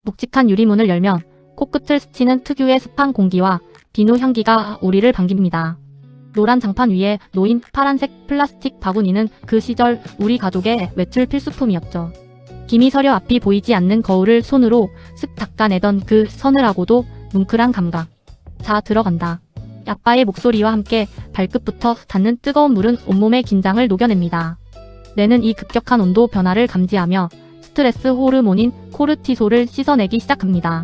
묵직한 유리문을 열면 코끝을 스치는 특유의 습한 공기와 비누 향기가 우리를 반깁니다. 노란 장판 위에 놓인 파란색 플라스틱 바구니는 그 시절 우리 가족의 외출 필수품이었죠. 김이 서려 앞이 보이지 않는 거울을 손으로 쓱 닦아내던 그 서늘하고도 뭉클한 감각. 자, 들어간다. 아빠의 목소리와 함께 발끝부터 닿는 뜨거운 물은 온몸의 긴장을 녹여냅니다. 뇌는 이 급격한 온도 변화를 감지하며 스트레스 호르몬인 코르티솔을 씻어내기 시작합니다.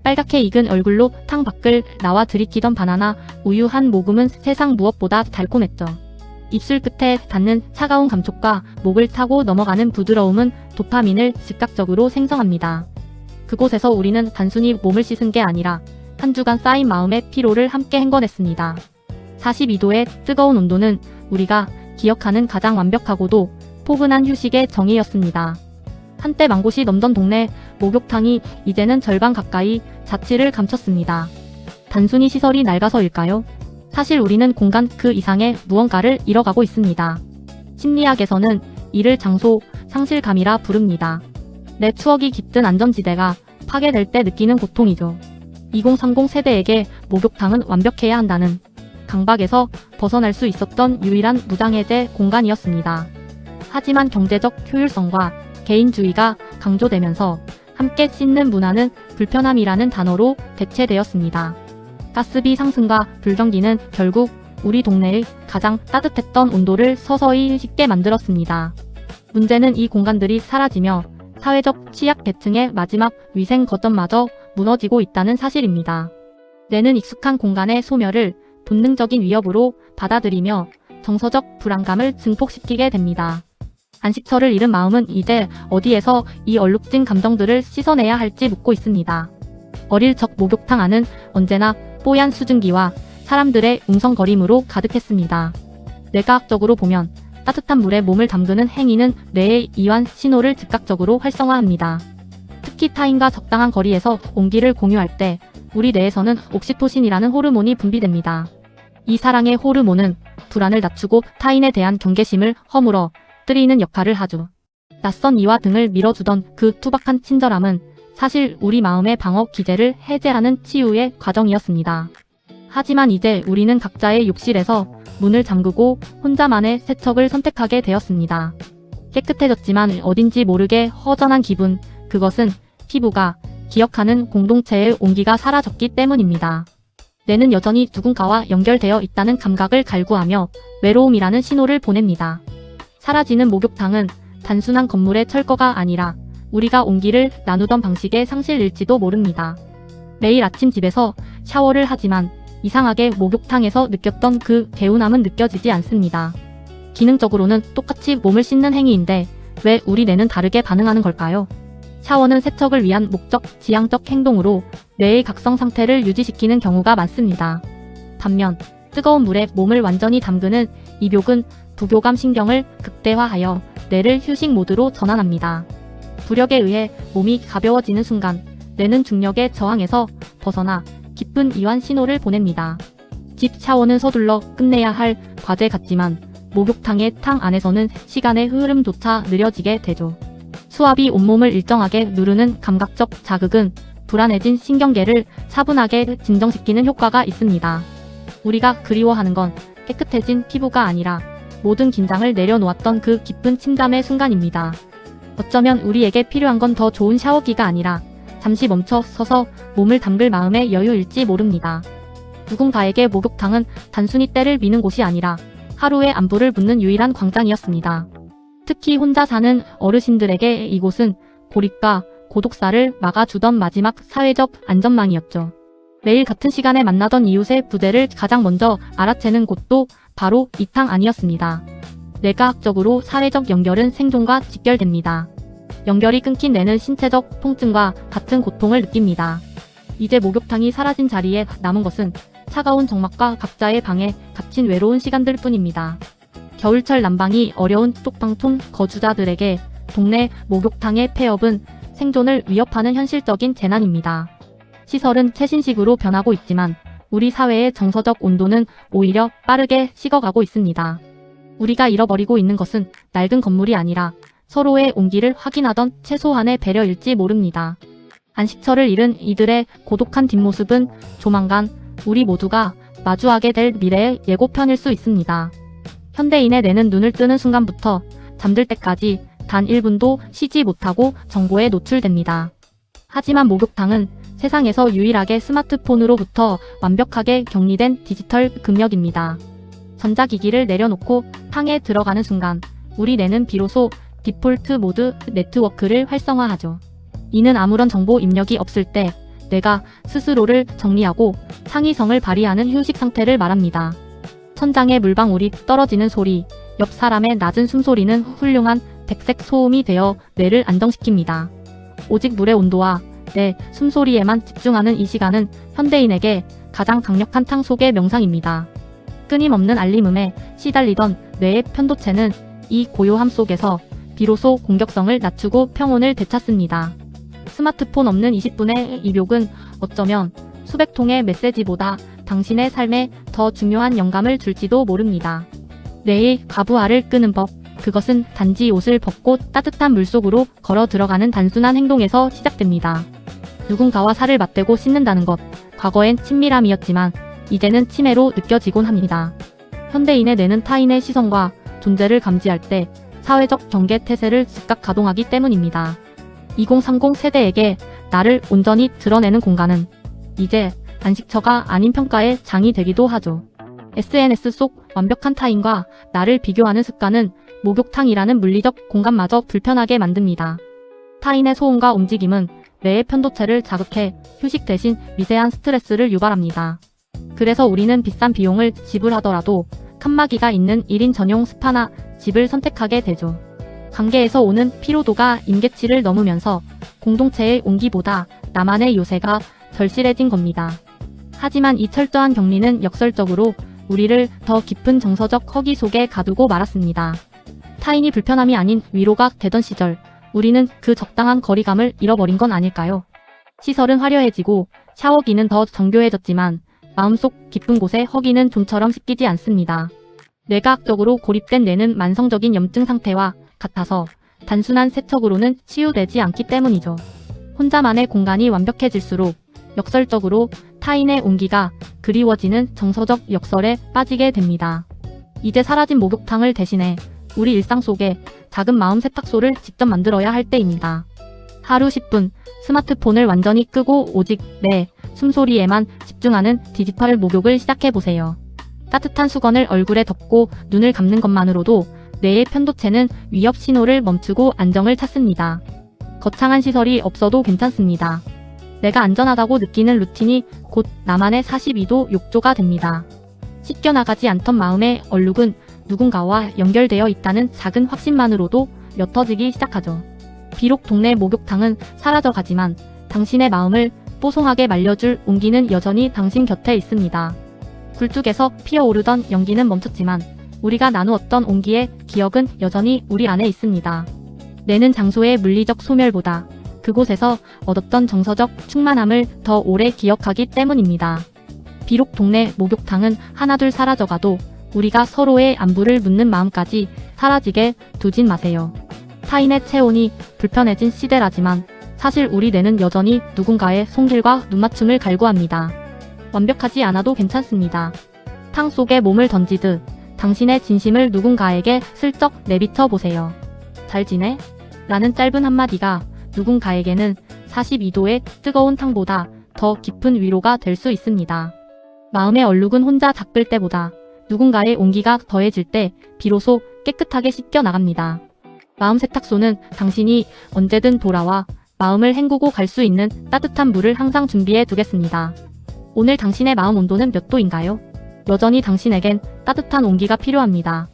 빨갛게 익은 얼굴로 탕 밖을 나와 들이키던 바나나 우유 한 모금은 세상 무엇보다 달콤했죠. 입술 끝에 닿는 차가운 감촉과 목을 타고 넘어가는 부드러움은 도파민을 즉각적으로 생성합니다. 그곳에서 우리는 단순히 몸을 씻은 게 아니라 한 주간 쌓인 마음의 피로를 함께 헹궈냈습니다. 42도의 뜨거운 온도는 우리가 기억하는 가장 완벽하고도 포근한 휴식의 정의였습니다. 한때 망고시 넘던 동네 목욕탕이 이제는 절반 가까이 자취를 감췄습니다. 단순히 시설이 낡아서일까요? 사실 우리는 공간 그 이상의 무언가를 잃어가고 있습니다. 심리학에서는 이를 장소 상실감이라 부릅니다. 내 추억이 깃든 안전지대가 파괴될 때 느끼는 고통이죠. 2030 세대에게 목욕탕은 완벽해야 한다는 강박에서 벗어날 수 있었던 유일한 무장해제 공간이었습니다. 하지만 경제적 효율성과 개인주의가 강조되면서 함께 씻는 문화는 불편함이라는 단어로 대체되었습니다. 가스비 상승과 불경기는 결국 우리 동네의 가장 따뜻했던 온도를 서서히 식게 만들었습니다. 문제는 이 공간들이 사라지며 사회적 취약 계층의 마지막 위생 거점마저 무너지고 있다는 사실입니다. 뇌는 익숙한 공간의 소멸을 본능적인 위협으로 받아들이며 정서적 불안감을 증폭시키게 됩니다. 안식처를 잃은 마음은 이제 어디에서 이 얼룩진 감정들을 씻어내야 할지 묻고 있습니다. 어릴 적 목욕탕 안은 언제나 뽀얀 수증기와 사람들의 웅성거림으로 가득했습니다. 뇌과학적으로 보면 따뜻한 물에 몸을 담그는 행위는 뇌의 이완 신호를 즉각적으로 활성화합니다. 특히 타인과 적당한 거리에서 온기를 공유할 때 우리 뇌에서는 옥시토신이라는 호르몬이 분비됩니다. 이 사랑의 호르몬은 불안을 낮추고 타인에 대한 경계심을 허물어 뜨리는 역할을 하죠. 낯선 이와 등을 밀어주던 그 투박한 친절함은 사실 우리 마음의 방어 기제를 해제하는 치유의 과정이었습니다. 하지만 이제 우리는 각자의 욕실에서 문을 잠그고 혼자만의 세척을 선택하게 되었습니다. 깨끗해졌지만 어딘지 모르게 허전한 기분, 그것은 피부가 기억하는 공동체의 온기가 사라졌기 때문입니다. 뇌는 여전히 누군가와 연결되어 있다는 감각을 갈구하며 외로움이라는 신호를 보냅니다. 사라지는 목욕탕은 단순한 건물의 철거가 아니라 우리가 온기를 나누던 방식의 상실일지도 모릅니다. 매일 아침 집에서 샤워를 하지만 이상하게 목욕탕에서 느꼈던 그 개운함은 느껴지지 않습니다. 기능적으로는 똑같이 몸을 씻는 행위인데 왜 우리 뇌는 다르게 반응하는 걸까요? 샤워는 세척을 위한 목적, 지향적 행동으로 뇌의 각성 상태를 유지시키는 경우가 많습니다. 반면 뜨거운 물에 몸을 완전히 담그는 입욕은 부교감 신경을 극대화하여 뇌를 휴식 모드로 전환합니다. 부력에 의해 몸이 가벼워지는 순간 뇌는 중력의 저항에서 벗어나 깊은 이완 신호를 보냅니다. 집 샤워는 서둘러 끝내야 할 과제 같지만 목욕탕의 탕 안에서는 시간의 흐름조차 느려지게 되죠. 수압이 온몸을 일정하게 누르는 감각적 자극은 불안해진 신경계를 차분하게 진정시키는 효과가 있습니다. 우리가 그리워하는 건 깨끗해진 피부가 아니라 모든 긴장을 내려놓았던 그 깊은 침잠의 순간입니다. 어쩌면 우리에게 필요한 건 더 좋은 샤워기가 아니라 잠시 멈춰 서서 몸을 담글 마음의 여유일지 모릅니다. 누군가에게 목욕탕은 단순히 때를 미는 곳이 아니라 하루의 안부를 묻는 유일한 광장이었습니다. 특히 혼자 사는 어르신들에게 이곳은 고립과 고독사를 막아주던 마지막 사회적 안전망이었죠. 매일 같은 시간에 만나던 이웃의 부재를 가장 먼저 알아채는 곳도 바로 이 탕 안이었습니다. 뇌과학적으로 사회적 연결은 생존과 직결됩니다. 연결이 끊긴 뇌는 신체적 통증과 같은 고통을 느낍니다. 이제 목욕탕이 사라진 자리에 남은 것은 차가운 정막과 각자의 방에 갇힌 외로운 시간들 뿐입니다. 겨울철 난방이 어려운 쪽방촌 거주자들에게 동네 목욕탕의 폐업은 생존을 위협하는 현실적인 재난입니다. 시설은 최신식으로 변하고 있지만 우리 사회의 정서적 온도는 오히려 빠르게 식어가고 있습니다. 우리가 잃어버리고 있는 것은 낡은 건물이 아니라 서로의 온기를 확인하던 최소한의 배려일지 모릅니다. 안식처를 잃은 이들의 고독한 뒷모습은 조만간 우리 모두가 마주하게 될 미래의 예고편일 수 있습니다. 현대인의 뇌는 눈을 뜨는 순간부터 잠들 때까지 단 1분도 쉬지 못하고 정보에 노출됩니다. 하지만 목욕탕은 세상에서 유일하게 스마트폰으로부터 완벽하게 격리된 디지털 금역입니다. 전자기기를 내려놓고 탕에 들어가는 순간 우리 뇌는 비로소 디폴트 모드 네트워크를 활성화하죠. 이는 아무런 정보 입력이 없을 때 뇌가 스스로를 정리하고 창의성을 발휘하는 휴식 상태를 말합니다. 천장에 물방울이 떨어지는 소리, 옆 사람의 낮은 숨소리는 훌륭한 백색 소음이 되어 뇌를 안정시킵니다. 오직 물의 온도와 내 숨소리에만 집중하는 이 시간은 현대인에게 가장 강력한 탕 속의 명상입니다. 끊임없는 알림음에 시달리던 뇌의 편도체는 이 고요함 속에서 비로소 공격성을 낮추고 평온을 되찾습니다. 스마트폰 없는 20분의 입욕은 어쩌면 수백 통의 메시지보다 당신의 삶에 더 중요한 영감을 줄지도 모릅니다. 뇌의 과부하를 끄는 법, 그것은 단지 옷을 벗고 따뜻한 물속으로 걸어 들어가는 단순한 행동에서 시작됩니다. 누군가와 살을 맞대고 씻는다는 것, 과거엔 친밀함이었지만 이제는 침해로 느껴지곤 합니다. 현대인의 뇌는 타인의 시선과 존재를 감지할 때 사회적 경계 태세를 즉각 가동하기 때문입니다. 2030 세대에게 나를 온전히 드러내는 공간은 이제 안식처가 아닌 평가의 장이 되기도 하죠. SNS 속 완벽한 타인과 나를 비교하는 습관은 목욕탕이라는 물리적 공간마저 불편하게 만듭니다. 타인의 소음과 움직임은 뇌의 편도체를 자극해 휴식 대신 미세한 스트레스를 유발합니다. 그래서 우리는 비싼 비용을 지불하더라도 칸막이가 있는 1인 전용 스파나 집을 선택하게 되죠. 관계에서 오는 피로도가 임계치를 넘으면서 공동체의 온기보다 나만의 요새가 절실해진 겁니다. 하지만 이 철저한 격리는 역설적으로 우리를 더 깊은 정서적 허기 속에 가두고 말았습니다. 타인이 불편함이 아닌 위로가 되던 시절, 우리는 그 적당한 거리감을 잃어버린 건 아닐까요? 시설은 화려해지고 샤워기는 더 정교해졌지만 마음속 깊은 곳에 허기는 좀처럼 씻기지 않습니다. 뇌과학적으로 고립된 뇌는 만성적인 염증 상태와 같아서 단순한 세척으로는 치유되지 않기 때문이죠. 혼자만의 공간이 완벽해질수록 역설적으로 타인의 온기가 그리워지는 정서적 역설에 빠지게 됩니다. 이제 사라진 목욕탕을 대신해 우리 일상 속에 작은 마음 세탁소를 직접 만들어야 할 때입니다. 하루 10분 스마트폰을 완전히 끄고 오직 내 숨소리에만 집중하는 디지털 목욕을 시작해보세요. 따뜻한 수건을 얼굴에 덮고 눈을 감는 것만으로도 뇌의 편도체는 위협 신호를 멈추고 안정을 찾습니다. 거창한 시설이 없어도 괜찮습니다. 내가 안전하다고 느끼는 루틴이 곧 나만의 42도 욕조가 됩니다. 씻겨나가지 않던 마음의 얼룩은 누군가와 연결되어 있다는 작은 확신만으로도 옅어지기 시작하죠. 비록 동네 목욕탕은 사라져가지만 당신의 마음을 뽀송하게 말려줄 온기는 여전히 당신 곁에 있습니다. 굴뚝에서 피어오르던 연기는 멈췄지만 우리가 나누었던 온기의 기억은 여전히 우리 안에 있습니다. 뇌는 장소의 물리적 소멸보다 그곳에서 얻었던 정서적 충만함을 더 오래 기억하기 때문입니다. 비록 동네 목욕탕은 하나둘 사라져가도 우리가 서로의 안부를 묻는 마음까지 사라지게 두진 마세요. 타인의 체온이 불편해진 시대라지만 사실 우리 뇌는 여전히 누군가의 손길과 눈맞춤을 갈구합니다. 완벽하지 않아도 괜찮습니다. 탕 속에 몸을 던지듯 당신의 진심을 누군가에게 슬쩍 내비쳐 보세요. 잘 지내? 라는 짧은 한마디가 누군가에게는 42도의 뜨거운 탕보다 더 깊은 위로가 될 수 있습니다. 마음의 얼룩은 혼자 닦을 때보다 누군가의 온기가 더해질 때 비로소 깨끗하게 씻겨 나갑니다. 마음 세탁소는 당신이 언제든 돌아와 마음을 헹구고 갈 수 있는 따뜻한 물을 항상 준비해 두겠습니다. 오늘 당신의 마음 온도는 몇 도인가요? 여전히 당신에겐 따뜻한 온기가 필요합니다.